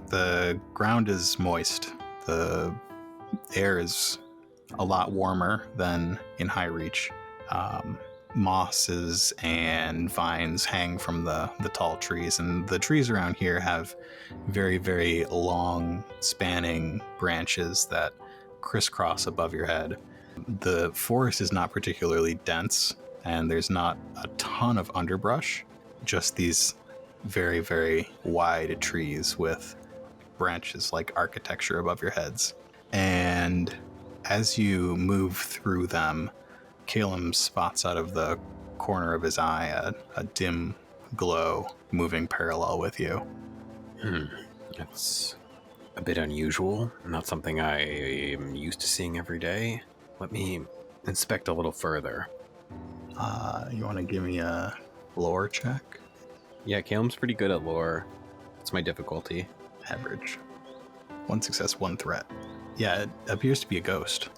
The ground is moist. The air is a lot warmer than in High Reach. Mosses and vines hang from the tall trees, and the trees around here have very, very long, spanning branches that crisscross above your head. The forest is not particularly dense, and there's not a ton of underbrush, just these very, very wide trees with branches like architecture above your heads. And as you move through them, Cælum spots out of the corner of his eye a dim glow moving parallel with you. That's a bit unusual. Not something I am used to seeing every day. Let me inspect a little further. You want to give me a lore check? Yeah, Cælum's pretty good at lore. What's my difficulty? Average. 1 success, 1 threat. Yeah, it appears to be a ghost.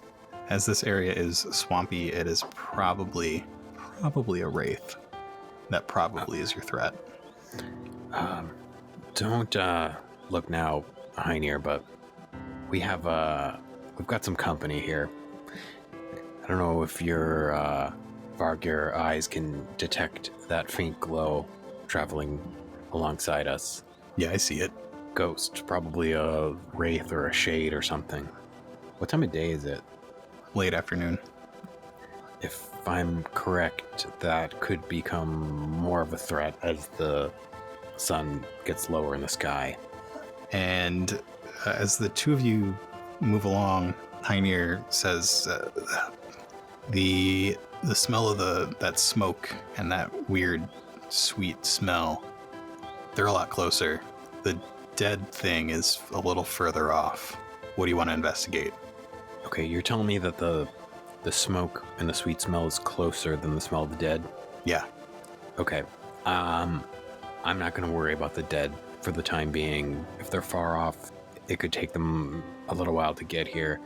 As this area is swampy, it is probably a wraith. That probably is your threat. Don't look now, Hoenir, but we've got some company here. I don't know if your Vargir eyes can detect that faint glow traveling alongside us. Yeah, I see it. Ghost, probably a wraith or a shade or something. What time of day is it? Late afternoon. If I'm correct, that could become more of a threat as the sun gets lower in the sky. And as the two of you move along, Hoenir says, the smell of that smoke and that weird, sweet smell, they're a lot closer. The dead thing is a little further off. What do you want to investigate? Okay, you're telling me that the smoke and the sweet smell is closer than the smell of the dead? Yeah. Okay. I'm not going to worry about the dead for the time being. If they're far off, it could take them a little while to get here.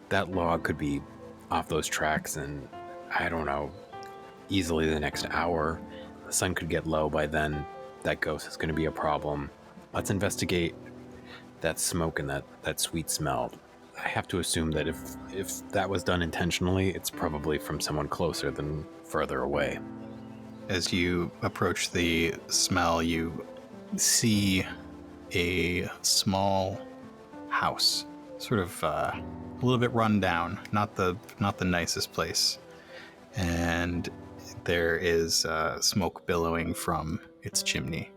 That log could be off those tracks in, I don't know, easily the next hour. The sun could get low by then. That ghost is going to be a problem. Let's investigate that smoke and that sweet smell. I have to assume that if that was done intentionally, it's probably from someone closer than further away. As you approach the smell, you see a small house, sort of a little bit run down, not the nicest place. And there is smoke billowing from its chimney.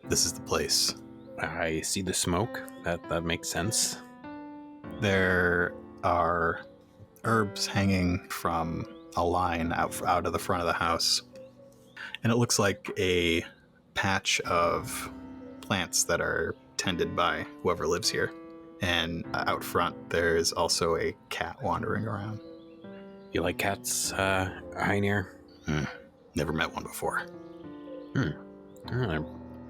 This is the place. I see the smoke. That makes sense. There are herbs hanging from a line out of the front of the house. And it looks like a patch of plants that are tended by whoever lives here. And out front, there's also a cat wandering around. You like cats, Hoenir? Never met one before. They're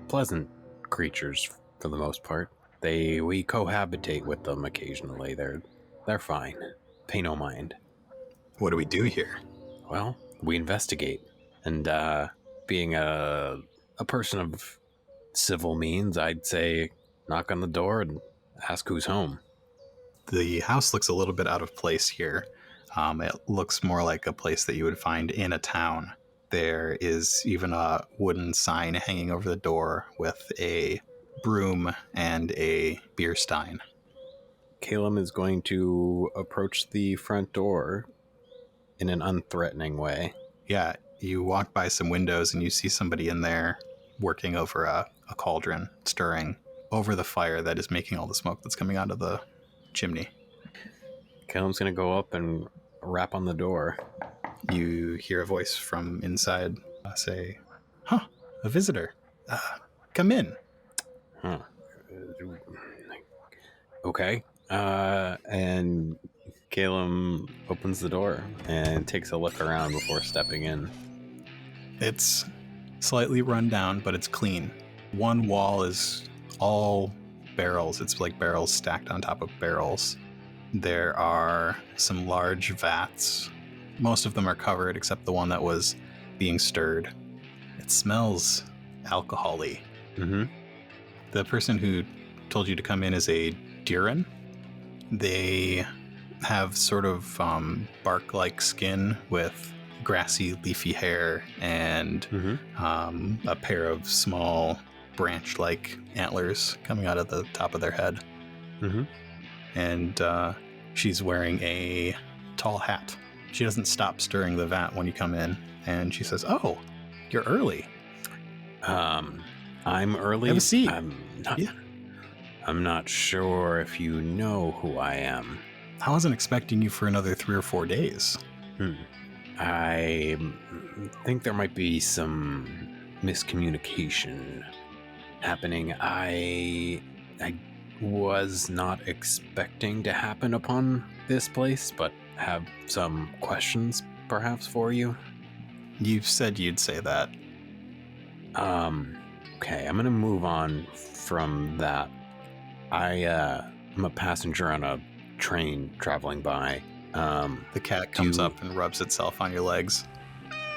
pleasant creatures for the most part. We cohabitate with them occasionally. They're fine. Pay no mind. What do we do here? Well, we investigate. And being a person of civil means, I'd say knock on the door and ask who's home. The house looks a little bit out of place here. It looks more like a place that you would find in a town. There is even a wooden sign hanging over the door with a broom and a beer stein. Cælum is going to approach the front door in an unthreatening way. Yeah, you walk by some windows and you see somebody in there working over a cauldron, stirring over the fire that is making all the smoke that's coming out of the chimney. Cælum's going to go up and rap on the door. You hear a voice from inside say, "Huh, a visitor. Come in." Huh. Okay. And Cælum opens the door and takes a look around before stepping in. It's slightly run down, but it's clean. One wall is all barrels. It's like barrels stacked on top of barrels. There are some large vats. Most of them are covered except the one that was being stirred. It smells alcohol-y. Mm-hmm. The person who told you to come in is a Diran. They have sort of bark-like skin with grassy, leafy hair and a pair of small branch-like antlers coming out of the top of their head. And she's wearing a tall hat. She doesn't stop stirring the vat when you come in, and she says, "Oh, you're early." I'm early. Have a seat. I'm not sure if you know who I am. I wasn't expecting you for another 3 or 4 days. I think there might be some miscommunication happening. I was not expecting to happen upon this place, but have some questions perhaps for you. You said you'd say that. Okay, I'm gonna move on from that. I'm a passenger on a train traveling by. The cat comes up and rubs itself on your legs.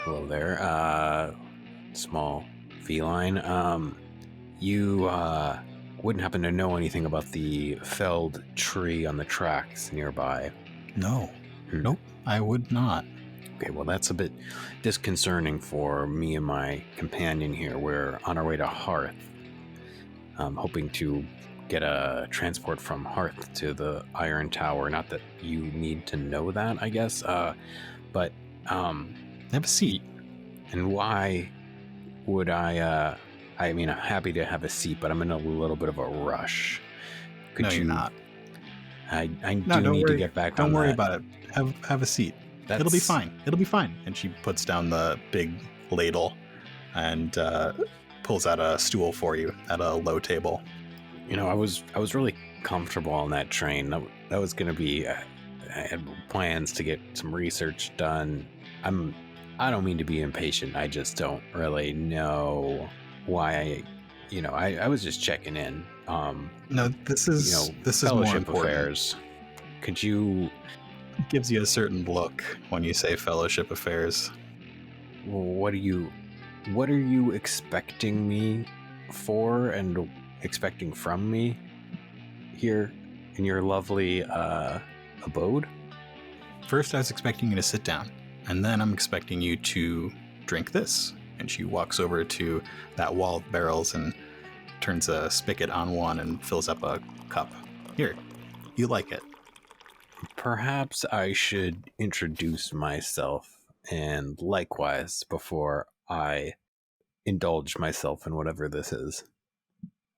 Hello there, small feline. You wouldn't happen to know anything about the felled tree on the tracks nearby? No. Nope, I would not. Okay, well, that's a bit disconcerting for me and my companion here. We're on our way to Hearth. Hoping to get a transport from Hearth to the Iron Tower. Not that you need to know that, I guess. But have a seat. And why would I mean, I'm happy to have a seat, but I'm in a little bit of a rush. No, you're not. I do need to get back on that. Don't worry about it. Have a seat. It'll be fine. It'll be fine. And she puts down the big ladle and pulls out a stool for you at a low table. You know, I was really comfortable on that train. That was going to be. I had plans to get some research done. I don't mean to be impatient. I just don't really know why. I was just checking in. No, this is more fellowship important. affairs. Could you? Gives you a certain look when you say fellowship affairs. What are you expecting me for and expecting from me here in your lovely abode? First, I was expecting you to sit down, and then I'm expecting you to drink this. And she walks over to that wall of barrels and turns a spigot on one and fills up a cup. Here, you like it. Perhaps I should introduce myself, and likewise before I indulge myself in whatever this is.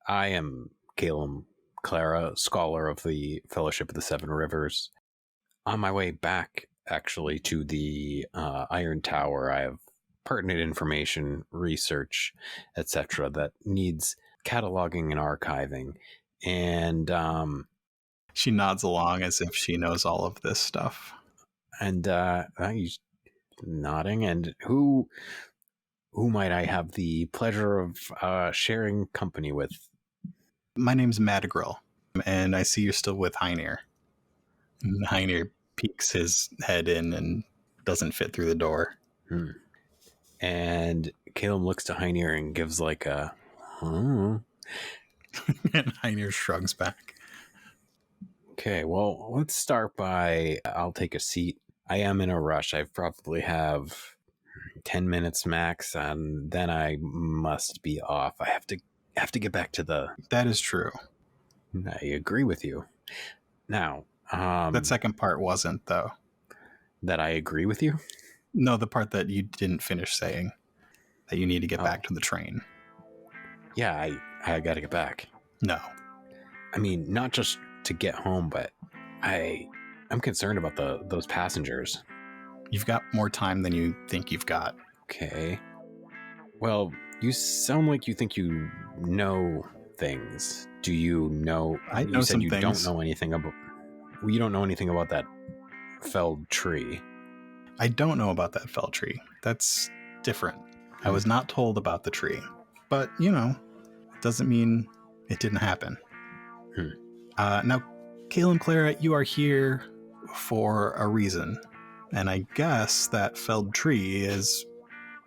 I am Cælum Clara, scholar of the Fellowship of the Seven Rivers. On my way back, actually, to the Iron Tower, I have pertinent information, research, etc. that needs cataloging and archiving. And she nods along as if she knows all of this stuff. And he's nodding. And who might I have the pleasure of sharing company with? My name's Madagrill, and I see you're still with Hoenir. And Hoenir peeks his head in and doesn't fit through the door. And Cælum looks to Hoenir and gives like a, And Hoenir shrugs back. Okay, well, let's start by, I'll take a seat. I am in a rush. I probably have 10 minutes max, and then I must be off. I have to get back to the... That is true. I agree with you. Now, that second part wasn't, though. That I agree with you? No, the part that you didn't finish saying. That you need to get back to the train. Yeah, I gotta get back. No. I mean, not just to get home, but I'm concerned about those passengers. You've got more time than you think you've got. Okay. Well, you sound like you think you know things. Do you know? I know some things. You don't know anything about. You don't know anything about that felled tree. I don't know about that felled tree. That's different. I was not told about the tree, but it doesn't mean it didn't happen. Now, Cælum Clara, you are here for a reason, and I guess that felled tree is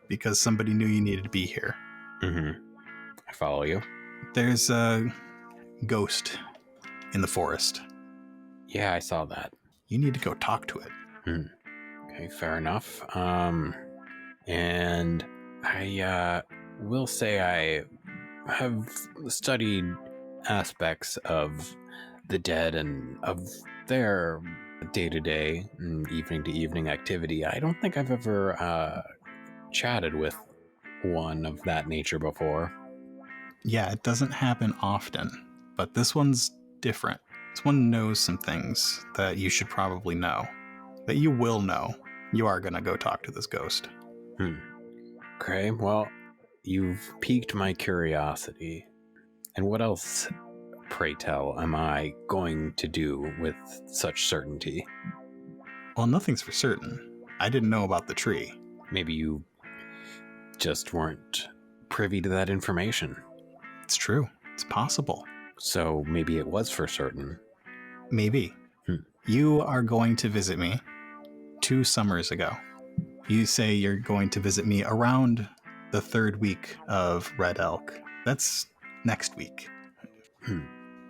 because somebody knew you needed to be here. I follow you. There's a ghost in the forest. Yeah, I saw that. You need to go talk to it. Okay, fair enough. And I will say I have studied aspects of the dead and of their day-to-day and evening-to-evening activity. I don't think I've ever chatted with one of that nature before. Yeah, it doesn't happen often, but this one's different. This one knows some things that you should probably know, that you will know. You are going to go talk to this ghost. Okay, well, you've piqued my curiosity. And what else, pray tell, am I going to do with such certainty? Well, nothing's for certain. I didn't know about the tree. Maybe you just weren't privy to that information. It's true. It's possible. So maybe it was for certain. Maybe. You are going to visit me 2 summers ago. You say you're going to visit me around the 3rd week of Red Elk. That's next week.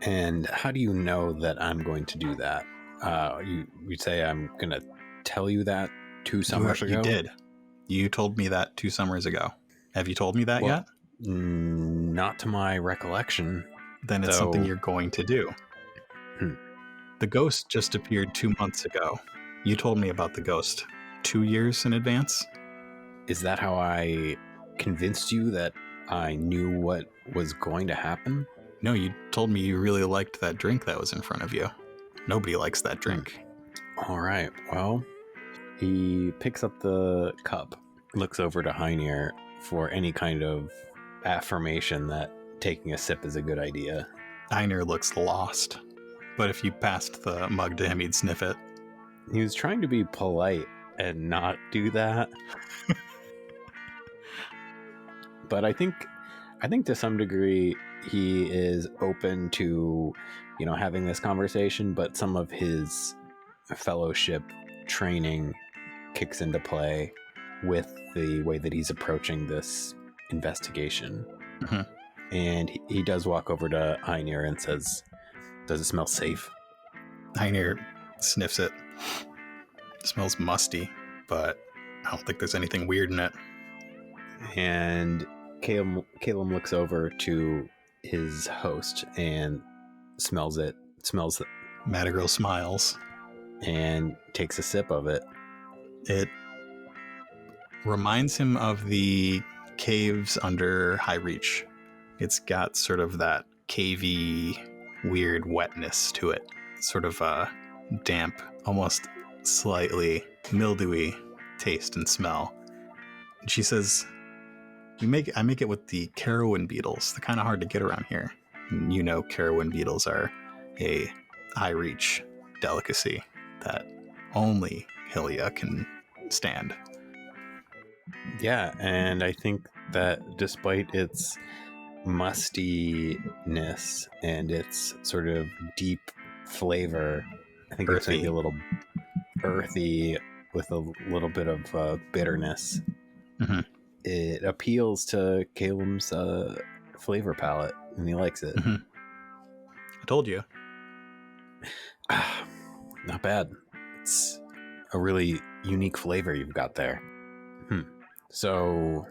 And how do you know that I'm going to do that? You say I'm going to tell you that 2 summers ago? You did. You told me that 2 summers ago. Have you told me that yet? Not to my recollection. Then it's something you're going to do. The ghost just appeared 2 months ago. You told me about the ghost 2 years in advance. Is that how I convinced you that I knew what was going to happen? No, you told me you really liked that drink that was in front of you. Nobody likes that drink. All right. Well, he picks up the cup, looks over to Hoenir for any kind of affirmation that taking a sip is a good idea. Hoenir looks lost, but if you passed the mug to him, he'd sniff it. He was trying to be polite and not do that. But I think to some degree he is open to, having this conversation, but some of his fellowship training kicks into play with the way that he's approaching this investigation. And he does walk over to Hoenir and says, "Does it smell safe?" Hoenir sniffs it. It smells musty, but I don't think there's anything weird in it. And Cælum looks over to his host and smells it. Madrigal smiles and takes a sip of it. It reminds him of the caves under High Reach. It's got sort of that cavey, weird wetness to it. Sort of a damp, almost slightly mildewy taste and smell. And she says, I make it with the carowin beetles. They're kind of hard to get around here. And carowin beetles are a High Reach delicacy that only Hylia can stand. Yeah, and I think that despite its mustiness and its sort of deep flavor, I think it's maybe a little earthy with a little bit of bitterness. It appeals to Cælum's flavor palette, and he likes it. I told you. Not bad. It's a really unique flavor you've got there. So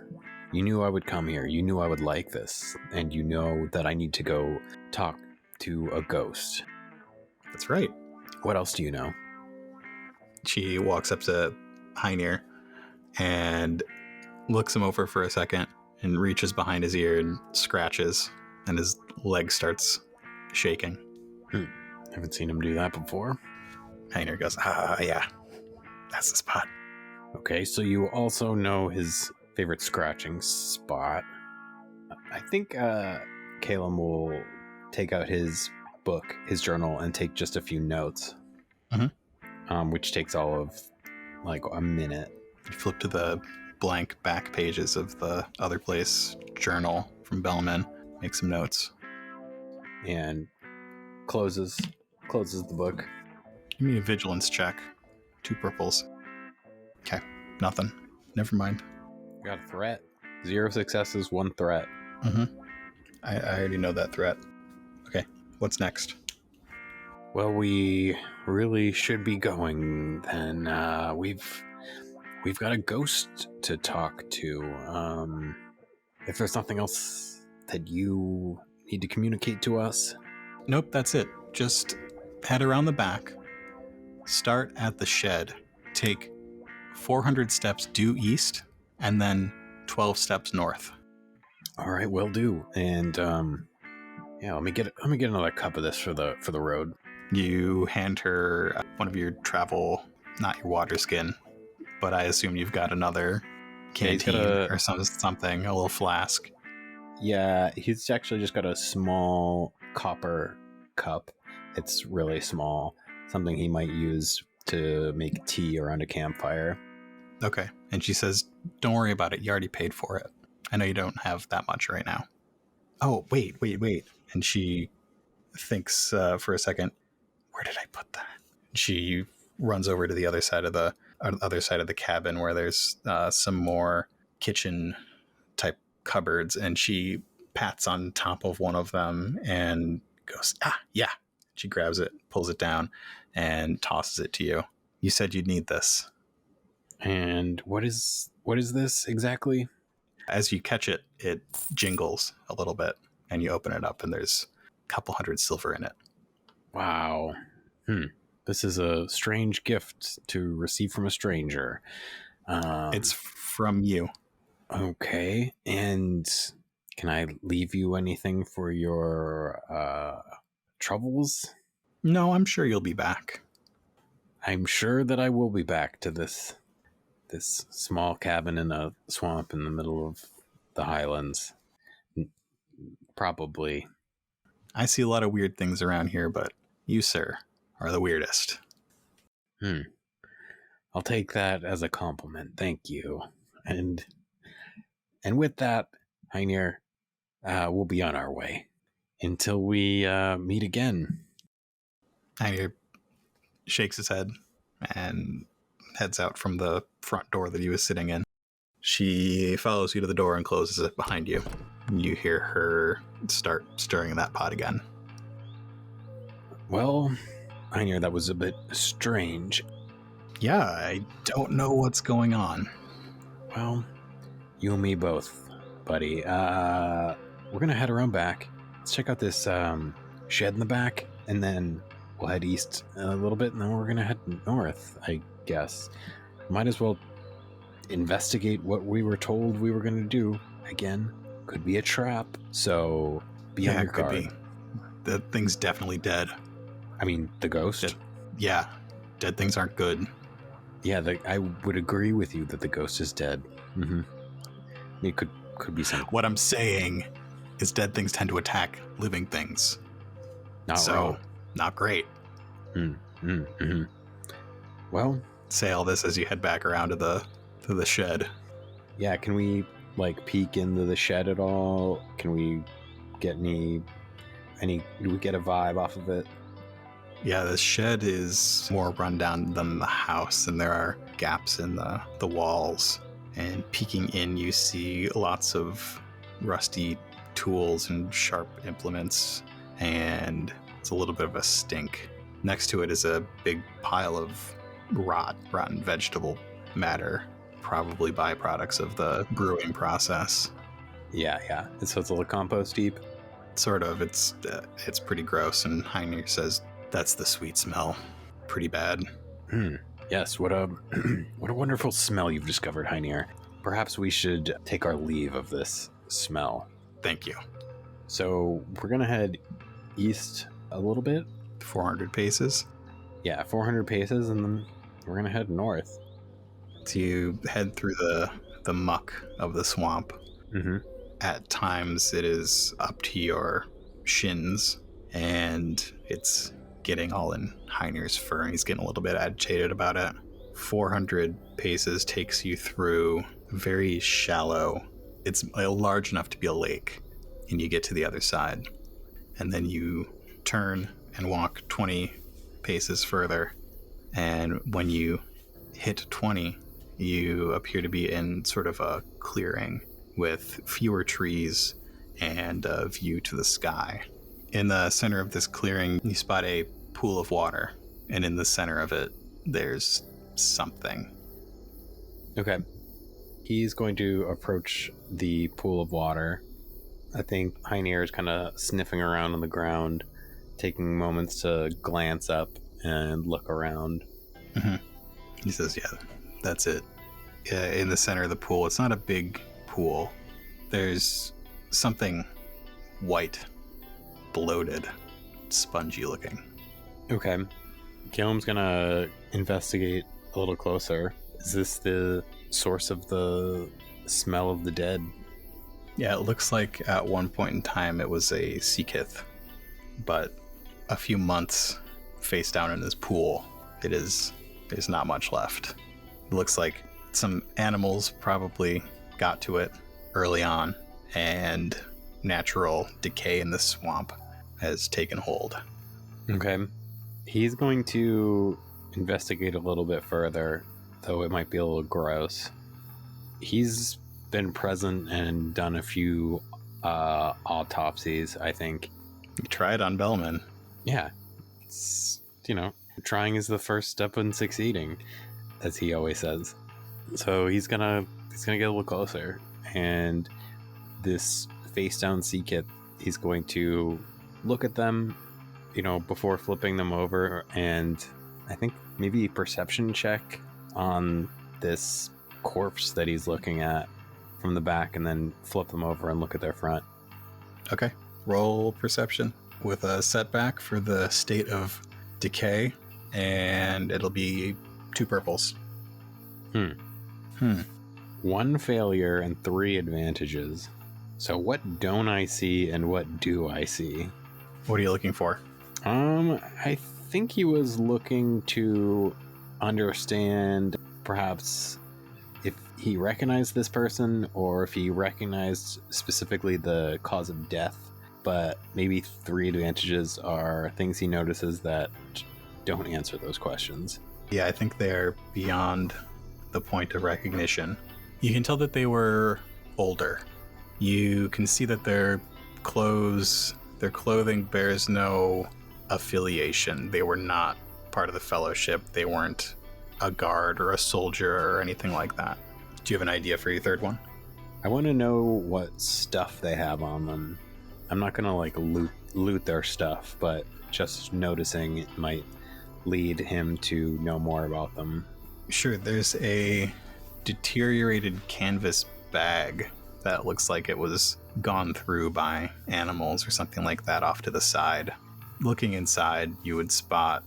you knew I would come here. You knew I would like this. And you know that I need to go talk to a ghost. That's right. What else do you know? She walks up to Hoenir and looks him over for a second and reaches behind his ear and scratches, and his leg starts shaking. Haven't seen him do that before. Hoenir goes, yeah, that's the spot. Okay, so you also know his favorite scratching spot. I think Cælum will take out his book, his journal, and take just a few notes, which takes all of like a minute. You flip to the blank back pages of the Otherplace journal from Bellman, make some notes, and closes the book. Give me a vigilance check. 2 purples. Okay, nothing. Never mind. Got a threat. 0 successes, 1 threat. I already know that threat. Okay. What's next? Well, we really should be going then. We've got a ghost to talk to. If there's nothing else that you need to communicate to us. Nope, that's it. Just head around the back, start at the shed, take 400 steps due east, and then 12 steps north. All right, will do. And yeah, let me get another cup of this for the road. You hand her one of your travel, not your water skin, but I assume you've got another canteen or something, a little flask. Yeah, he's actually just got a small copper cup. It's really small, something he might use to make tea around a campfire. Okay. And she says, don't worry about it. You already paid for it. I know you don't have that much right now. Oh, wait. And she thinks for a second, where did I put that? She runs over to the other side of the cabin where there's some more kitchen type cupboards, and she pats on top of one of them and goes, yeah. She grabs it, pulls it down, and tosses it to you. You said you'd need this. And what is this exactly? As you catch it, it jingles a little bit, and you open it up, and there's a couple hundred silver in it. Wow. This is a strange gift to receive from a stranger. It's from you. Okay. And can I leave you anything for your troubles? No, I'm sure you'll be back. I'm sure that I will be back to this small cabin in a swamp in the middle of the highlands. Probably. I see a lot of weird things around here, but you, sir, are the weirdest. I'll take that as a compliment. Thank you. And with that, Hoenir, we'll be on our way until we meet again. Hoenir shakes his head and heads out from the front door that he was sitting in. She follows you to the door and closes it behind you. You hear her start stirring that pot again. Well, Hoenir, that was a bit strange. Yeah, I don't know what's going on. Well, you and me both, buddy. We're gonna head around back. Let's check out this shed in the back, and then we'll head east a little bit, and then we're gonna head north, I guess. Might as well investigate what we were told we were gonna do. Again, could be a trap, so be on your guard. Could be. The thing's definitely dead. I mean, the ghost? Yeah, dead things aren't good. Yeah, I would agree with you that the ghost is dead. Mm-hmm. It could be something. What I'm saying is dead things tend to attack living things. Not great. Mm-hmm. Well, say all this as you head back around to the shed. Yeah, can we peek into the shed at all? Can we get do we get a vibe off of it? Yeah, the shed is more rundown than the house, and there are gaps in the walls. And peeking in, you see lots of rusty tools and sharp implements, and it's a little bit of a stink. Next to it is a big pile of rotten vegetable matter, probably byproducts of the brewing process. Yeah. So it's a little compost heap? Sort of. It's pretty gross, and Hoenir says, that's the sweet smell. Pretty bad. Yes, what a wonderful smell you've discovered, Hoenir. Perhaps we should take our leave of this smell. Thank you. So we're going to head east a little bit. 400 paces? Yeah, 400 paces, and then we're going to head north. So you head through the muck of the swamp. Mm-hmm. At times it is up to your shins, and it's getting all in Hoenir's fur, and he's getting a little bit agitated about it. 400 paces takes you through very shallow. It's large enough to be a lake, and you get to the other side. And then you turn and walk 20 paces further, and when you hit 20, you appear to be in sort of a clearing with fewer trees and a view to the sky. In the center of this clearing, you spot a pool of water, and in the center of it, there's something. Okay. He's going to approach the pool of water. I think Hoenir is kind of sniffing around on the ground, taking moments to glance up and look around. Mm-hmm. He says, yeah, that's it. In the center of the pool, it's not a big pool. There's something white, bloated, spongy looking. Okay. Cælum's going to investigate a little closer. Is this the source of the smell of the dead? Yeah, it looks like at one point in time it was a Seekith, but a few months face down in this pool, there's not much left. It looks like some animals probably got to it early on, and natural decay in the swamp has taken hold. Okay. He's going to investigate a little bit further, though it might be a little gross. He's been present and done a few autopsies, I think. You tried on Bellman. Yeah. It's, trying is the first step in succeeding, as he always says. So he's gonna get a little closer, and this face down Seekith, he's going to look at them, before flipping them over, and I think maybe a perception check on this corpse that he's looking at from the back, and then flip them over and look at their front. Okay. Roll perception with a setback for the state of decay, and it'll be 2 purples. 1 failure and 3 advantages. So what don't I see and what do I see? What are you looking for? I think he was looking to understand perhaps if he recognized this person, or if he recognized specifically the cause of death. But maybe 3 advantages are things he notices that don't answer those questions. Yeah, I think they're beyond the point of recognition. You can tell that they were older. You can see that their clothing bears no affiliation. They were not part of the Fellowship. They weren't a guard or a soldier or anything like that. Do you have an idea for your third one? I want to know what stuff they have on them. I'm not gonna loot their stuff, but just noticing it might lead him to know more about them. Sure, there's a deteriorated canvas bag that looks like it was gone through by animals or something like that off to the side. Looking inside, you would spot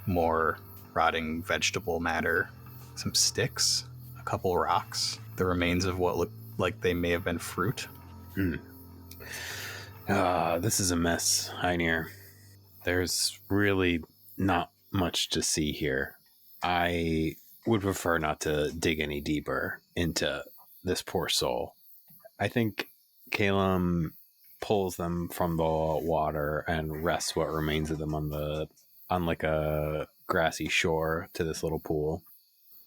more rotting vegetable matter, some sticks, a couple rocks, the remains of what looked like they may have been fruit. This is a mess, Hoenir. There's really not much to see here. I would prefer not to dig any deeper into this poor soul. I think Cælum pulls them from the water and rests what remains of them on like a grassy shore to this little pool.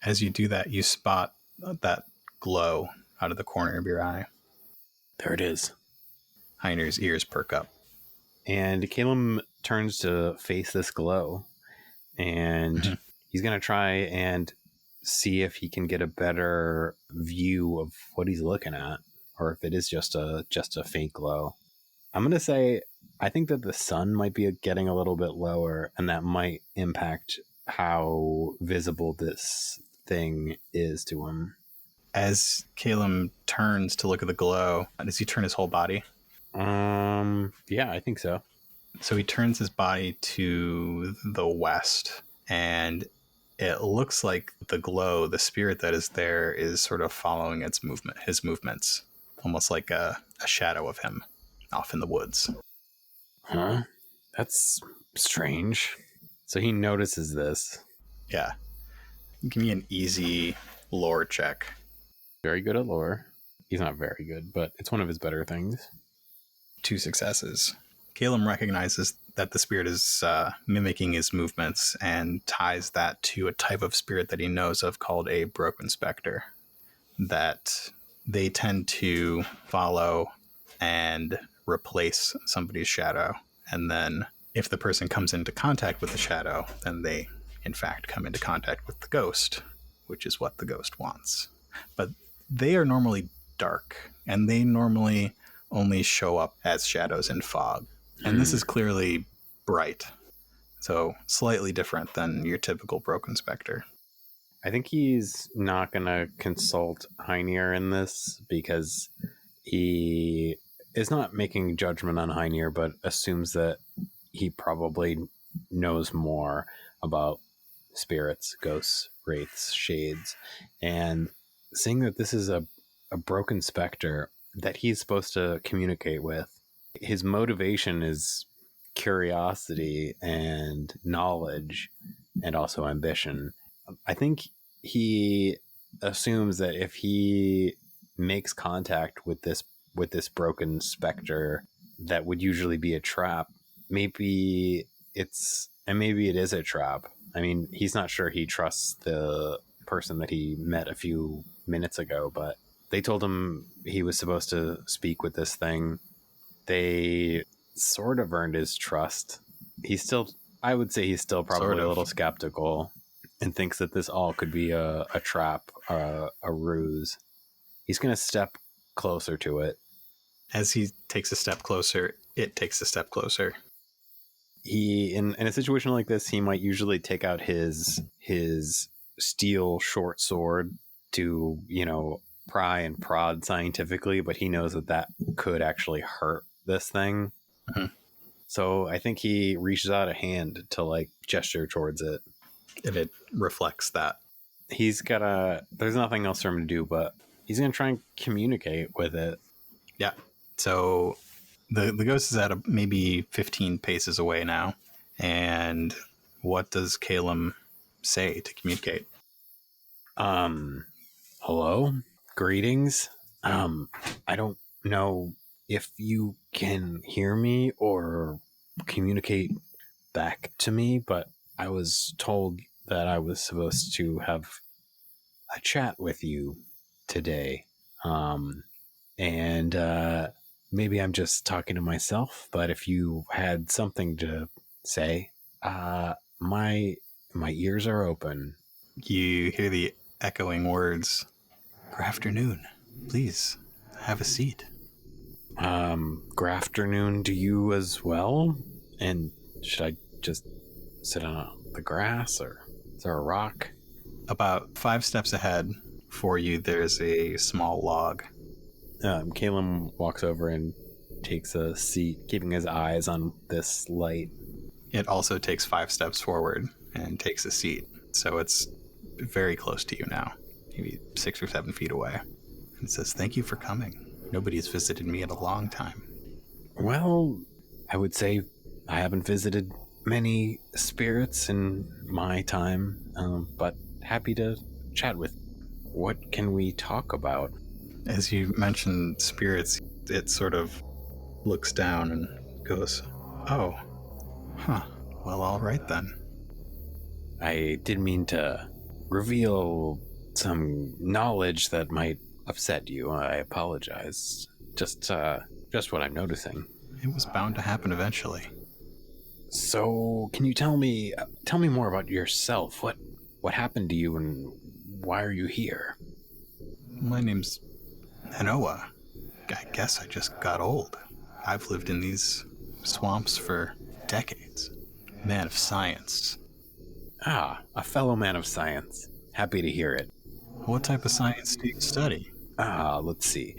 As you do that, you spot that glow out of the corner of your eye. There it is. Hoenir's ears perk up. And Cælum turns to face this glow, and he's going to try and see if he can get a better view of what he's looking at, or if it is just a faint glow. I'm going to say I think that the sun might be getting a little bit lower, and that might impact how visible this thing is to him. As Cælum turns to look at the glow, does he turn his whole body? Yeah, I think so. So he turns his body to the west, and it looks like the glow, the spirit that is there, is sort of following his movements, almost like a shadow of him off in the woods. Huh? That's strange. So he notices this. Yeah. Give me an easy lore check. Very good at lore. He's not very good, but it's one of his better things. 2 successes. Cælum recognizes that the spirit is mimicking his movements and ties that to a type of spirit that he knows of called a broken specter, that they tend to follow and replace somebody's shadow And then if the person comes into contact with the shadow, then they, in fact, come into contact with the ghost, which is what the ghost wants. But they are normally dark, and they normally only show up as shadows in fog. And this is clearly bright, so slightly different than your typical broken specter. I think he's not going to consult Hoenir in this because he is not making judgment on Hoenir, but assumes that he probably knows more about spirits, ghosts, wraiths, shades. And seeing that this is a broken specter that he's supposed to communicate with, his motivation is curiosity and knowledge and also ambition. I think he assumes that if he makes contact with this broken specter that would usually be a trap, maybe it is a trap. I mean, he's not sure he trusts the person that he met a few minutes ago, but they told him he was supposed to speak with this thing. They sort of earned his trust. I would say he's still probably a little skeptical and thinks that this all could be a trap, a ruse. He's going to step closer to it. As he takes a step closer, it takes a step closer. He, in a situation like this, he might usually take out his steel short sword to, pry and prod scientifically, but he knows that could actually hurt this thing. Mm-hmm. So I think he reaches out a hand to gesture towards it. And it reflects that. There's nothing else for him to do, but he's going to try and communicate with it. Yeah. So the ghost is at maybe 15 paces away now. And what does Cælum say to communicate? Hello? Greetings. I don't know if you can hear me or communicate back to me, but I was told that I was supposed to have a chat with you today. And maybe I'm just talking to myself, but if you had something to say, my ears are open. You hear the echoing words, "Good afternoon. Please have a seat." Good afternoon to you as well. And should I just sit on the grass, or is there a rock? About 5 steps ahead for you, there's a small log. Cælum walks over and takes a seat, keeping his eyes on this light. It also takes 5 steps forward and takes a seat. So it's very close to you now, maybe 6 or 7 feet away. And it says, "Thank you for coming. Nobody's visited me in a long time." Well, I would say I haven't visited many spirits in my time, but happy to chat with. What can we talk about? As you mentioned spirits, it sort of looks down and goes, "Oh, huh, well, all right then." I didn't mean to reveal some knowledge that might upset you. I apologize. Just what I'm noticing. It was bound to happen eventually. So, can you tell me more about yourself? What happened to you, and why are you here? My name's Hanoa. I guess I just got old. I've lived in these swamps for decades. Man of science. Ah, a fellow man of science. Happy to hear it. What type of science do you study? Let's see.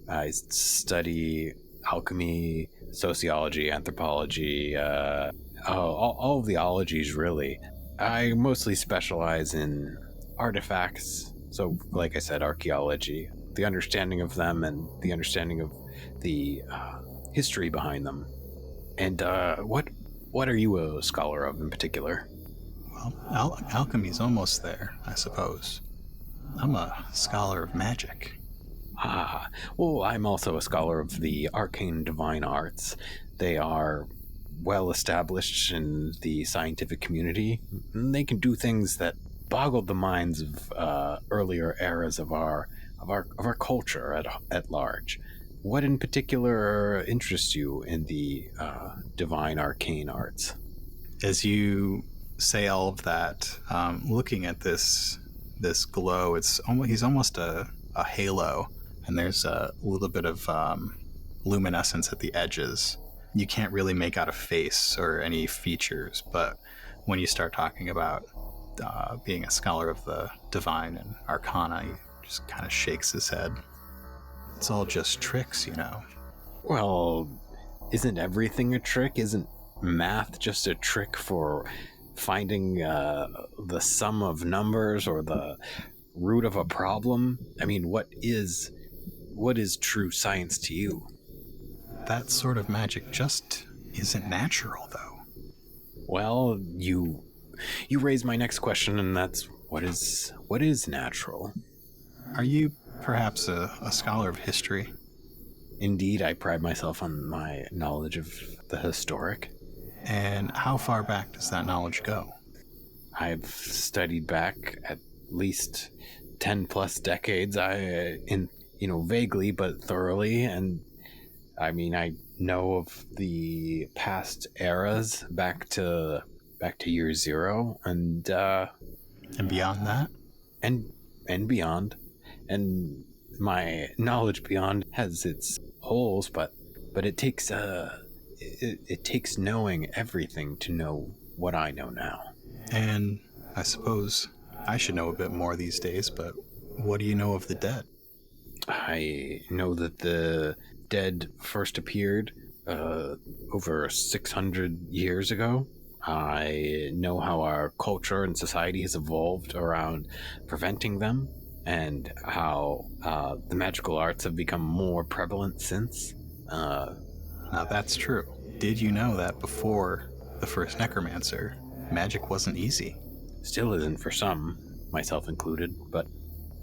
I study alchemy, sociology, anthropology, all of the ologies, really. I mostly specialize in artifacts. So, like I said, archaeology, the understanding of them and the understanding of the history behind them. And what are you a scholar of in particular? Well, alchemy's almost there, I suppose. I'm a scholar of magic. Well, I'm also a scholar of the arcane divine arts. They are well established in the scientific community. They can do things that boggled the minds of earlier eras of our culture at large. What in particular interests you in the divine arcane arts? As you say all of that, looking at this glow, he's almost a halo, and there's a little bit of luminescence at the edges. You can't really make out a face or any features, but when you start talking about being a scholar of the divine and arcana, he just kind of shakes his head. It's all just tricks, you know. Well, isn't everything a trick? Isn't math just a trick for finding the sum of numbers or the root of a problem? I mean, what is true science to you? That sort of magic just isn't natural, though. Well, you raise my next question, and that's what is natural? Are you perhaps a scholar of history? Indeed, I pride myself on my knowledge of the historic. And how far back does that knowledge go? I've studied back at least 10 plus decades. Vaguely but thoroughly, and I mean, I know of the past eras back to year zero, and beyond that, and beyond, and my knowledge beyond has its holes, but it takes it takes knowing everything to know what I know now. And I suppose I should know a bit more these days, but what do you know of the dead? I know that the dead first appeared over 600 years ago. I know how our culture and society has evolved around preventing them, and how the magical arts have become more prevalent since. Now that's true. Did you know that before the first necromancer, magic wasn't easy? Still isn't for some, myself included, but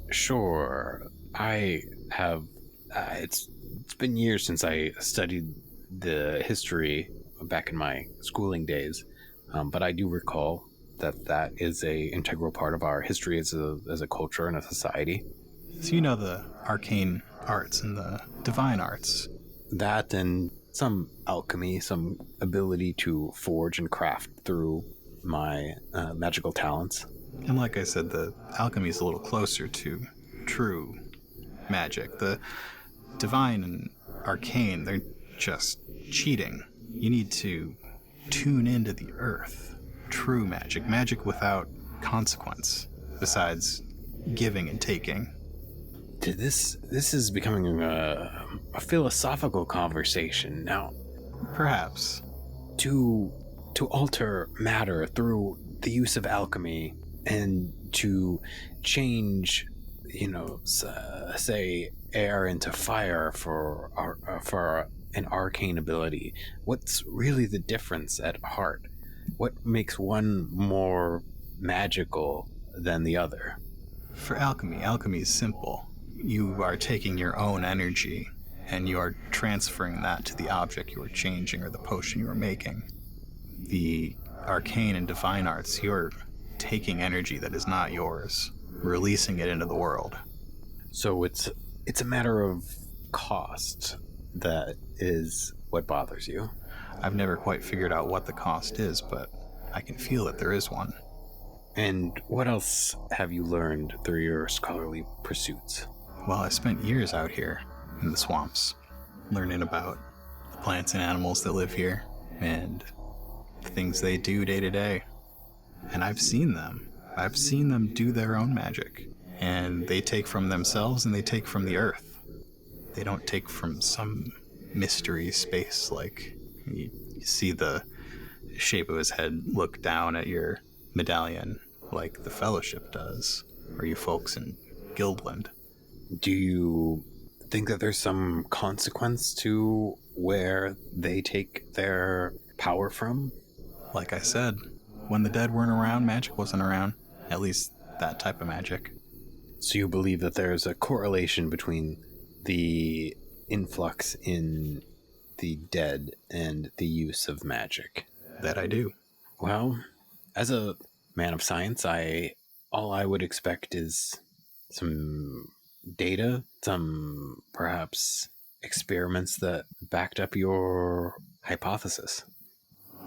sure, I have... it's been years since I studied the history back in my schooling days, but I do recall that is a integral part of our history as a culture and a society. So you know the arcane arts and the divine arts. That and some alchemy, some ability to forge and craft through my magical talents. And like I said, the alchemy is a little closer to true magic. The divine and arcane, they're just cheating. You need to tune into the earth. True magic without consequence, besides giving and taking. This is becoming a philosophical conversation now. Perhaps. To alter matter through the use of alchemy, and to change, say air into fire for an arcane ability. What's really the difference at heart? What makes one more magical than the other? For alchemy is simple. You are taking your own energy and you are transferring that to the object you are changing or the potion you are making. The arcane and divine arts, you're taking energy that is not yours, releasing it into the world. So it's a matter of cost that is what bothers you. I've never quite figured out what the cost is, but I can feel that there is one. And what else have you learned through your scholarly pursuits? Well, I spent years out here in the swamps, learning about the plants and animals that live here, and the things they do day to day. And I've seen them. I've seen them do their own magic. And they take from themselves and they take from the earth. They don't take from some mystery space like you see the shape of his head look down at your medallion like the Fellowship does, or you folks in Guildland. Do you think that there's some consequence to where they take their power from? Like I said, when the dead weren't around, magic wasn't around. At least that type of magic. So you believe that there's a correlation between the influx in the dead and the use of magic? That I do. Well, as a man of science, all I would expect is some data, some perhaps experiments that backed up your hypothesis?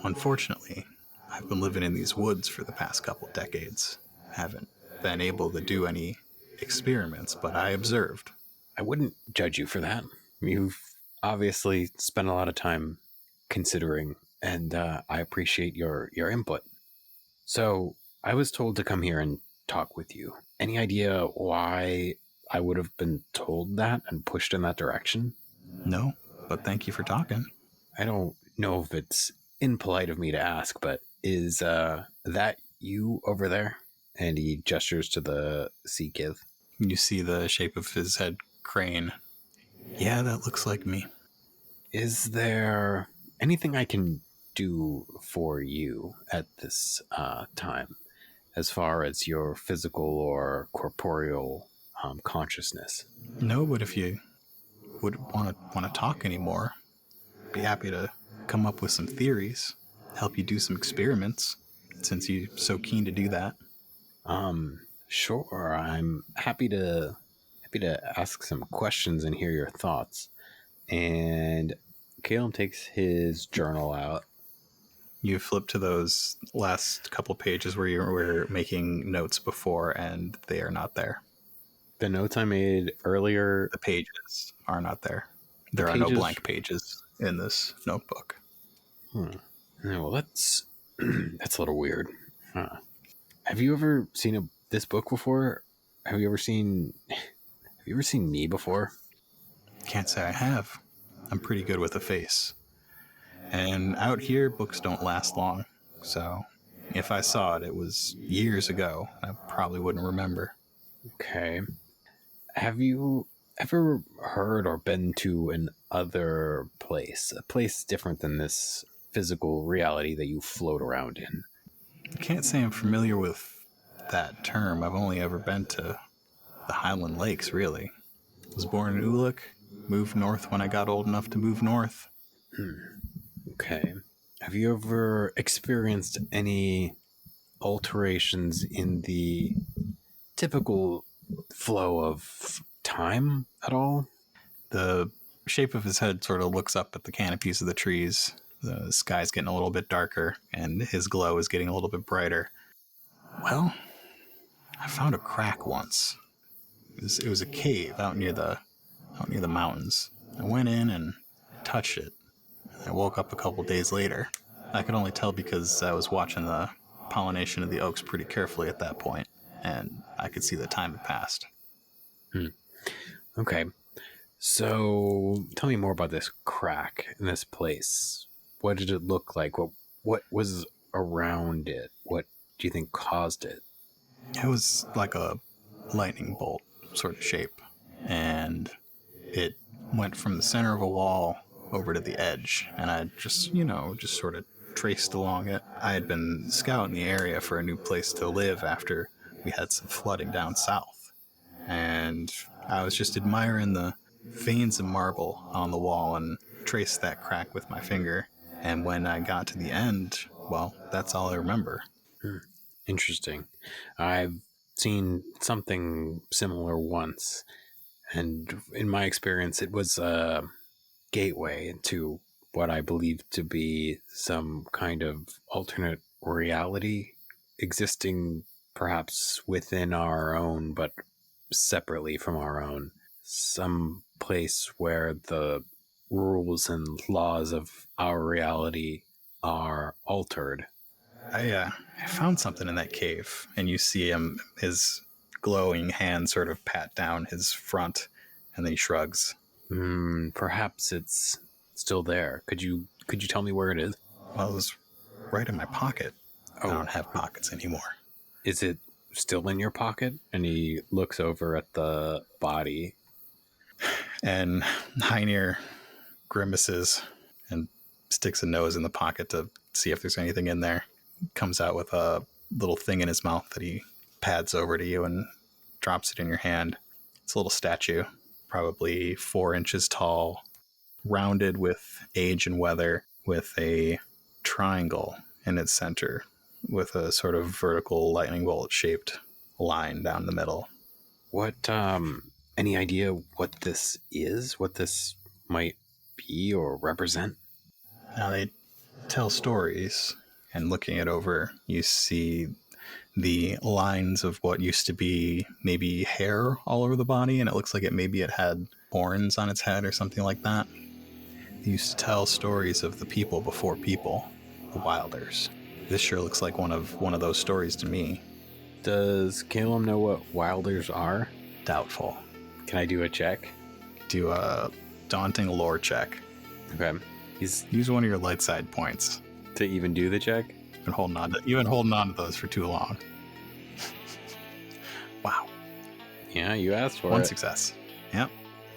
Unfortunately, I've been living in these woods for the past couple decades. Haven't been able to do any experiments, but I observed. I wouldn't judge you for that. You've obviously spent a lot of time considering, and I appreciate your input. So I was told to come here and talk with you. Any idea why I would have been told that and pushed in that direction? No, but thank you for talking. I don't know if it's impolite of me to ask, but is that you over there? And he gestures to the sea kith. You see the shape of his head crane. Yeah, that looks like me. Is there anything I can do for you at this time, as far as your physical or corporeal consciousness? No, but if you would want to talk anymore, be happy to come up with some theories, help you do some experiments, since you're so keen to do that. Sure. I'm happy to ask some questions and hear your thoughts. And Cælum takes his journal out. You flip to those last couple pages where you were making notes before, and they are not there. The notes I made earlier... The pages are not there. There are no blank pages in this notebook. Yeah, well, that's that's a little weird. Huh. Have you ever seen this book before? Have you ever seen me before? Can't say I have. I'm pretty good with a face. And out here, books don't last long. So if I saw it, it was years ago. I probably wouldn't remember. Okay. Have you ever heard or been to an other place? A place different than this physical reality that you float around in? I can't say I'm familiar with that term. I've only ever been to the Highland Lakes, really. I was born in Ulick, moved north when I got old enough to move north. Okay. Have you ever experienced any alterations in the typical flow of time at all? The shape of his head sort of looks up at the canopies of the trees. The sky's getting a little bit darker, and his glow is getting a little bit brighter. Well, I found a crack once. It was a cave out near the mountains. I went in and touched it. I woke up a couple days later. I could only tell because I was watching the pollination of the oaks pretty carefully at that point, and I could see the time had passed. Okay. So tell me more about this crack in this place. What did it look like? What was around it? What do you think caused it? It was like a lightning bolt sort of shape, and it went from the center of a wall over to the edge, and I just sort of traced along it. I had been scouting the area for a new place to live after we had some flooding down south, and I was just admiring the veins of marble on the wall and traced that crack with my finger. And when I got to the end, well, that's all I remember. Interesting. I've seen something similar once, and in my experience, it was a gateway into what I believe to be some kind of alternate reality existing perhaps within our own, but separately from our own. Some place where the rules and laws of our reality are altered. I found something in that cave, and you see his glowing hand sort of pat down his front, and then he shrugs. Perhaps it's still there. Could you tell me where it is? Well, it was right in my pocket. I don't have pockets anymore. Is it still in your pocket? And he looks over at the body. And Hoenir grimaces and sticks a nose in the pocket to see if there's anything in there. Comes out with a little thing in his mouth that he pads over to you and drops it in your hand. It's a little statue, probably 4 inches tall, rounded with age and weather, with a triangle in its center, with a sort of vertical lightning bolt shaped line down the middle. What, any idea what this is? What this might be or represent? Now they tell stories, and looking it over, you see the lines of what used to be maybe hair all over the body, and it looks like it had horns on its head or something like that. They used to tell stories of the people before people, the Wilders. This sure looks like one of those stories to me. Does Cælum know what Wilders are? Doubtful. Can I do a check? Do a daunting lore check. Okay. Use one of your light side points. To even do the check? You've been holding on to those for too long. Wow. Yeah, you asked for One it. success. Yep.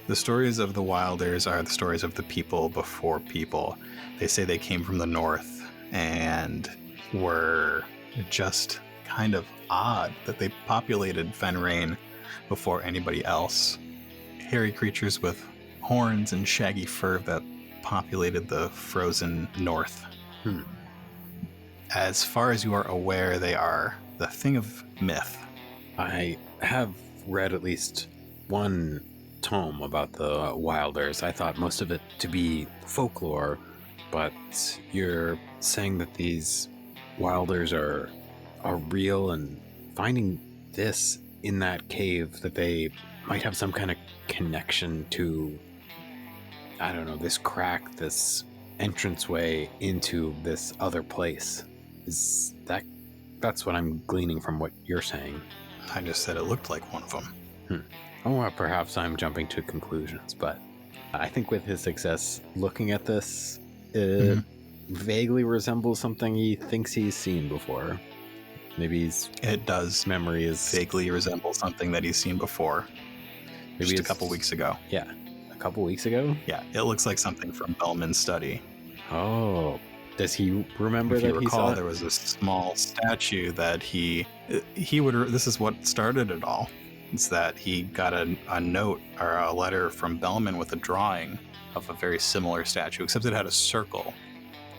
The stories of the Wilders are the stories of the people before people. They say they came from the north and were just kind of odd that they populated Fenrayne before anybody else. Hairy creatures with horns and shaggy fur that populated the frozen north. As far as you are aware, they are the thing of myth. I have read at least one tome about the Wilders. I thought most of it to be folklore, but you're saying that these Wilders are real, and finding this in that cave, that they might have some kind of connection to, I don't know, this crack, this entranceway into this other place. That's what I'm gleaning from what you're saying. I just said it looked like one of them. Oh, well, perhaps I'm jumping to conclusions, but I think with his success looking at this, it vaguely resembles something he thinks he's seen before. Maybe It does memory is vaguely resemble something that he's seen before. maybe Just a couple weeks ago. Yeah, a couple weeks ago. Yeah, it looks like something from Bellman's study. Oh, does he remember If that you he recall, saw there it? was a small statue that he would. This is what started it all. It's that he got a note or a letter from Bellman with a drawing of a very similar statue, except it had a circle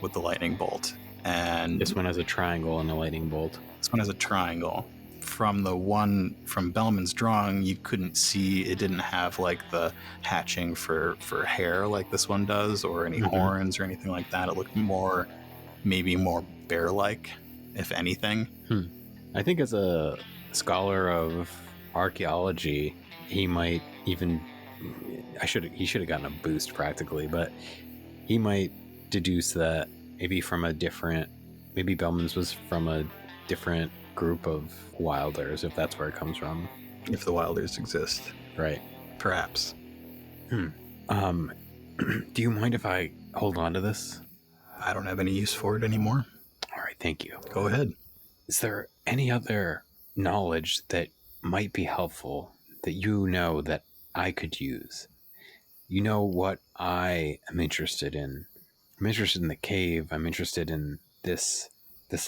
with the lightning bolt. And This one has a triangle and a lightning bolt. this one has a triangle. From the one from Bellman's drawing, you couldn't see, it didn't have like the hatching for hair like this one does, or any horns or anything like that. It looked maybe more bear-like, if anything. I think as a scholar of archaeology, he might even he should have gotten a boost practically, but he might deduce that maybe Bellman's was from a different group of Wilders, if that's where it comes from. If the Wilders exist. Right. Perhaps. Do you mind if I hold on to this? I don't have any use for it anymore. All right, thank you. Go ahead. Is there any other knowledge that might be helpful that you know that I could use? You know what I am interested in. I'm interested in the cave. I'm interested in this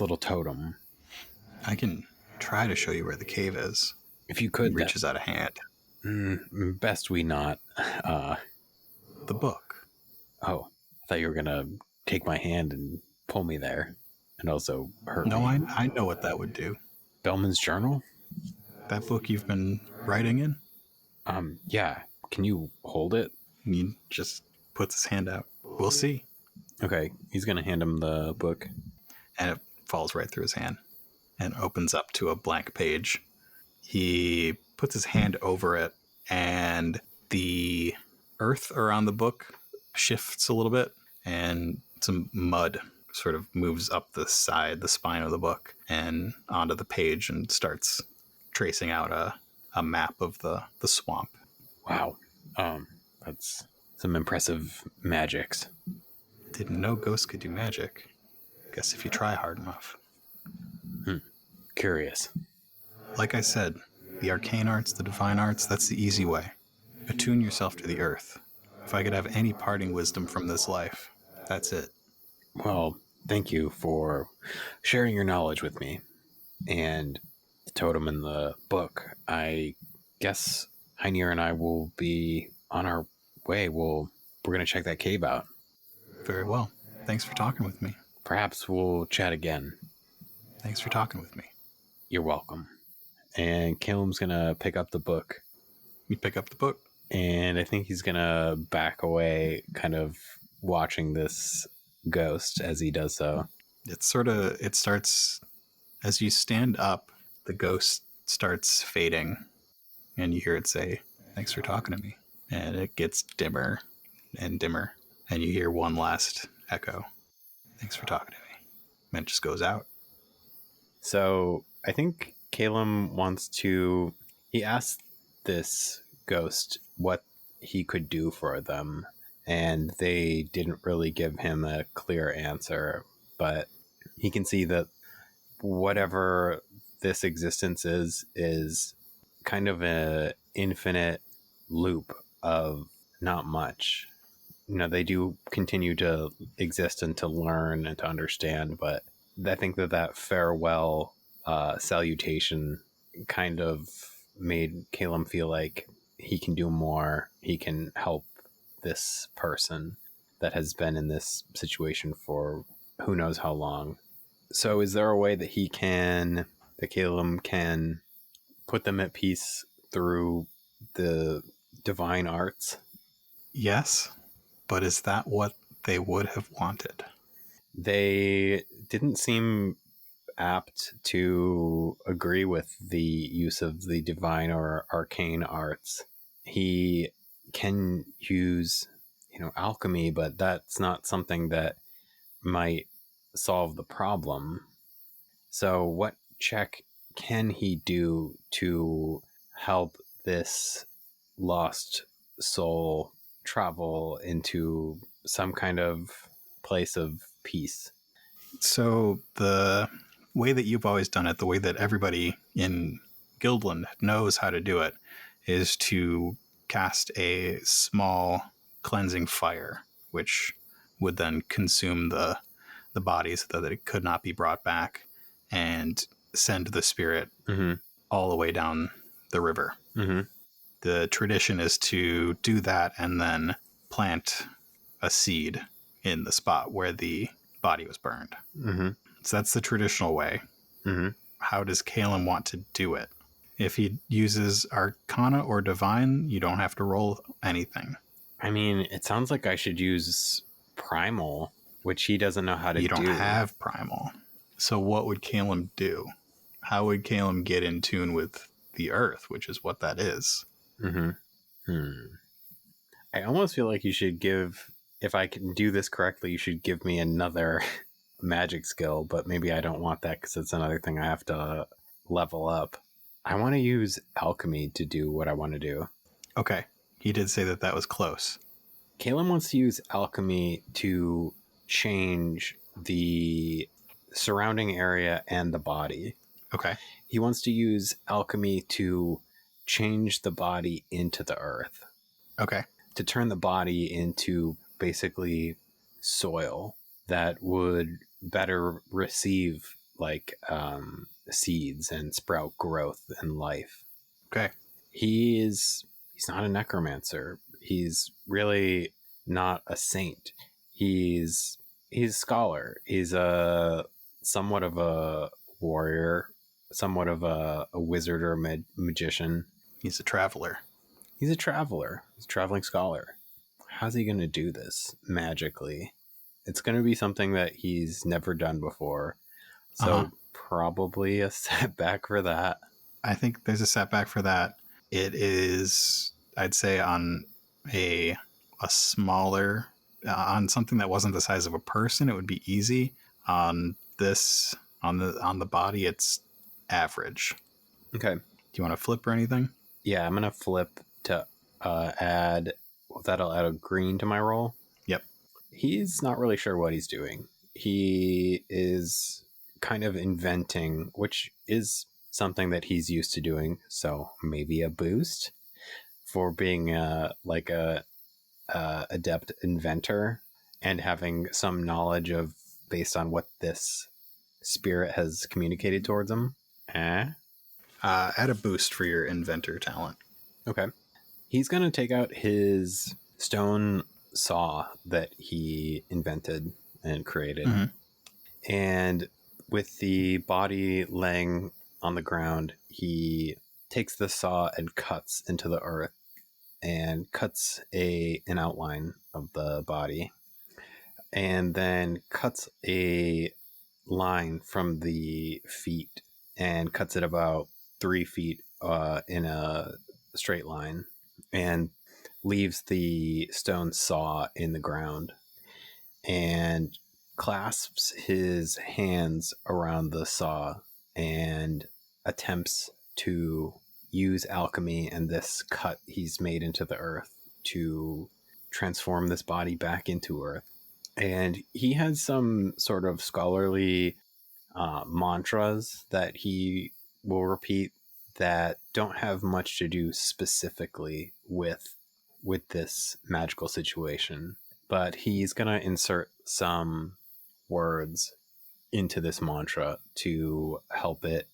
little totem. I can try to show you where the cave is. If you could, He reaches out a hand. Best we not. The book. Oh, I thought you were gonna take my hand and pull me there, and also hurt No, me. I know what that would do. Bellman's journal? That book you've been writing in? Yeah. Can you hold it? He just puts his hand out. We'll see. Okay, he's gonna hand him the book. And it falls right through his hand and opens up to a blank page. He puts his hand over it, and the earth around the book shifts a little bit, and some mud sort of moves up the spine of the book and onto the page, and starts tracing out a map of the swamp. Wow. That's some impressive magics. Didn't know ghosts could do magic. Guess if you try hard enough. Curious. Like I said, the arcane arts, the divine arts, that's the easy way. Attune yourself to the earth. If I could have any parting wisdom from this life, that's it. Well, thank you for sharing your knowledge with me. And the totem in the book. I guess Hoenir and I will be on our way. We're going to check that cave out. Very well. Thanks for talking with me. Perhaps we'll chat again. Thanks for talking with me. You're welcome. And Cælum's going to pick up the book. You pick up the book. And I think he's going to back away, kind of watching this ghost as he does so. It starts as you stand up, the ghost starts fading, and you hear it say, "Thanks for talking to me." And it gets dimmer and dimmer, and you hear one last echo, "Thanks for talking to me." And it just goes out. So I think Cælum wants to. He asked this ghost what he could do for them, and they didn't really give him a clear answer. But he can see that whatever this existence is kind of an infinite loop of not much. They do continue to exist and to learn and to understand, but I think that farewell salutation kind of made Cælum feel like he can do more. He can help this person that has been in this situation for who knows how long. So is there a way that Cælum can put them at peace through the divine arts? Yes, but is that what they would have wanted? They didn't seem apt to agree with the use of the divine or arcane arts. He can use, alchemy, but that's not something that might solve the problem. So what check can he do to help this lost soul travel into some kind of place of peace? So the way that you've always done it, the way that everybody in Guildland knows how to do it, is to cast a small cleansing fire, which would then consume the body so that it could not be brought back, and send the spirit all the way down the river. The tradition is to do that and then plant a seed in the spot where the body was burned. So that's the traditional way. How does Cælum want to do it? If he uses Arcana or Divine, you don't have to roll anything. I mean, it sounds like I should use Primal, which he doesn't know how to do. You don't have Primal. So what would Cælum do? How would Cælum get in tune with the earth, which is what that is? I almost feel like you should if I can do this correctly, you should give me another magic skill, but maybe I don't want that because it's another thing I have to level up. I want to use alchemy to do what I want to do. Okay. He did say that was close. Cælum wants to use alchemy to change the surrounding area and the body. Okay. He wants to use alchemy to change the body into the earth. Okay. To turn the body into basically soil that would better receive seeds and sprout growth and life. Okay. He's not a necromancer. He's really not a saint. He's a scholar. He's somewhat of a warrior, somewhat of a wizard or magician. He's a traveler. He's a traveler. He's a traveling scholar. How's he going to do this magically? It's going to be something that he's never done before. So probably a setback for that. I think there's a setback for that. It is, I'd say, on a smaller, on something that wasn't the size of a person, it would be easy. On this, on the body, it's average. Okay. Do you want to flip or anything? Yeah, I'm going to flip to add, that'll add a green to my roll. Yep. He's not really sure what he's doing. He is kind of inventing, which is something that he's used to doing. So maybe a boost for being a adept inventor and having some knowledge of based on what this spirit has communicated towards him. Add a boost for your inventor talent. Okay. He's going to take out his stone saw that he invented and created. And with the body laying on the ground, he takes the saw and cuts into the earth and cuts an outline of the body, and then cuts a line from the feet and cuts it about 3 feet in a straight line, and leaves the stone saw in the ground and clasps his hands around the saw and attempts to use alchemy and this cut he's made into the earth to transform this body back into earth. And he has some sort of scholarly mantras that he will repeat that don't have much to do specifically with this magical situation, but he's going to insert some words into this mantra to help it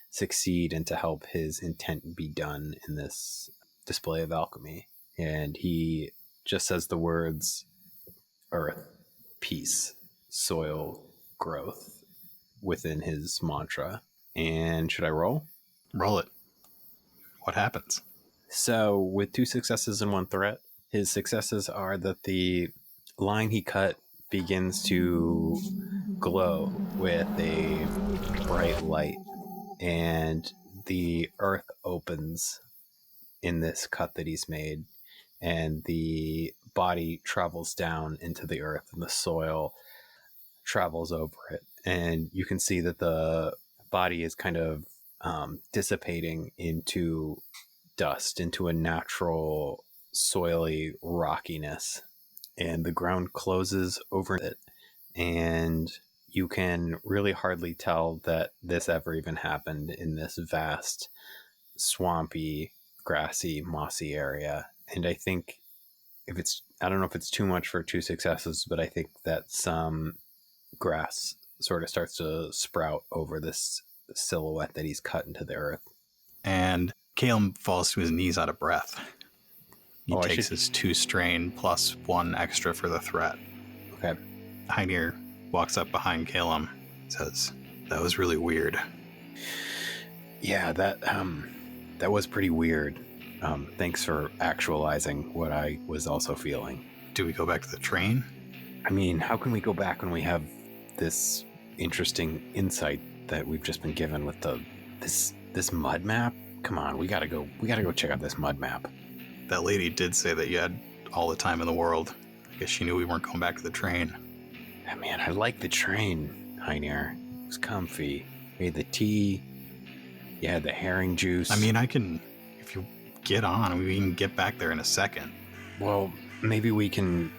succeed and to help his intent be done in this display of alchemy. And he just says the words earth, peace, soil, growth within his mantra. And should I roll? Roll it. What happens? So with 2 successes and 1 threat, his successes are that the line he cut begins to glow with a bright light, and the earth opens in this cut that he's made, and the body travels down into the earth, and the soil travels over it. And you can see that the body is kind of dissipating into dust, into a natural soily rockiness, and the ground closes over it, and you can really hardly tell that this ever even happened in this vast, swampy, grassy, mossy area. And I think I don't know if it's too much for 2 successes, but I think that some grass sort of starts to sprout over this silhouette that he's cut into the earth. And Cælum falls to his knees out of breath. He takes his 2 strain plus 1 extra for the threat. Okay. Hoenir walks up behind Cælum, says, "That was really weird." Yeah, that was pretty weird. Thanks for actualizing what I was also feeling. Do we go back to the train? I mean, how can we go back when we have this interesting insight that we've just been given with this mud map? Come on, we gotta go check out this mud map. That lady did say that you had all the time in the world. I guess she knew we weren't going back to the train. Oh, man, I like the train, Hoenir. It was comfy. We had the tea. You had the herring juice. I mean, if you get on, we can get back there in a second. Well, maybe we can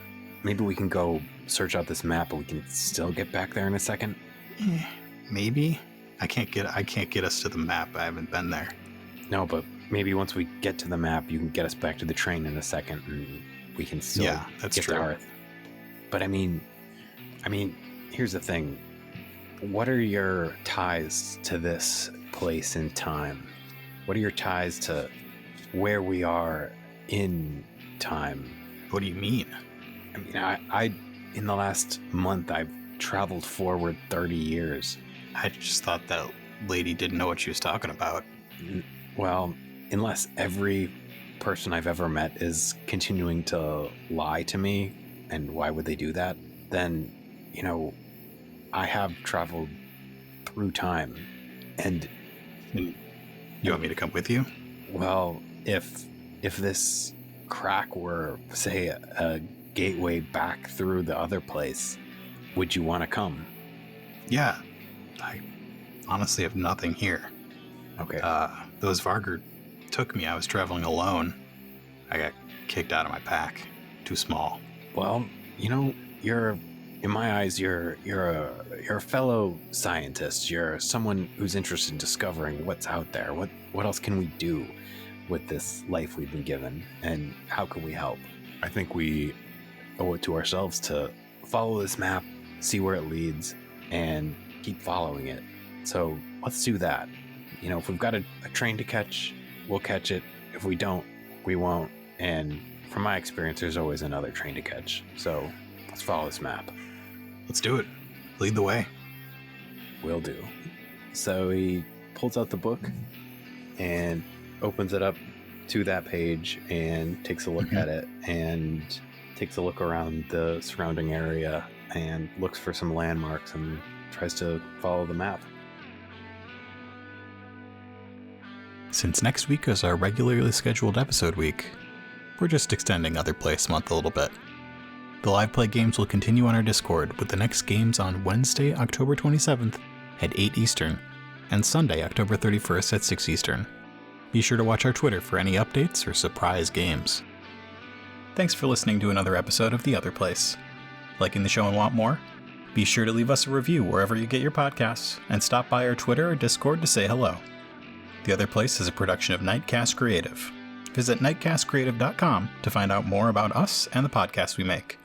go search out this map, but we can still get back there in a second. Maybe. I can't get us to the map. I haven't been there. No, but maybe once we get to the map, you can get us back to the train in a second, and we can still that's get true. to Earth. But I mean, here's the thing. What are your ties to this place in time? What are your ties to where we are in time? What do you mean? I mean, I in the last month, I've traveled forward 30 years. I just thought that lady didn't know what she was talking about. Well, unless every person I've ever met is continuing to lie to me, and why would they do that? Then, I have traveled through time, and you want me to come with you? Well, if this crack were, say, a gateway back through the other place, would you want to come? Yeah. I honestly have nothing here. Okay. Those Vargr took me. I was traveling alone. I got kicked out of my pack. Too small. Well, you're in my eyes, you're a fellow scientist. You're someone who's interested in discovering what's out there. What else can we do with this life we've been given, and how can we help? I think we owe it to ourselves to follow this map, see where it leads, and keep following it. So let's do that. If we've got a train to catch, we'll catch it. If we don't, we won't. And from my experience, there's always another train to catch. So let's follow this map. Let's do it. Lead the way. Will do. So he pulls out the book and opens it up to that page and takes a look at it and takes a look around the surrounding area and looks for some landmarks and tries to follow the map. Since next week is our regularly scheduled episode week, we're just extending Otherplace month a little bit. The live play games will continue on our Discord, with the next games on Wednesday, October 27th at 8 Eastern, and Sunday, October 31st at 6 Eastern. Be sure to watch our Twitter for any updates or surprise games. Thanks for listening to another episode of The Otherplace. Liking the show and want more? Be sure to leave us a review wherever you get your podcasts, and stop by our Twitter or Discord to say hello. The Otherplace is a production of Nightcast Creative. Visit nightcastcreative.com to find out more about us and the podcasts we make.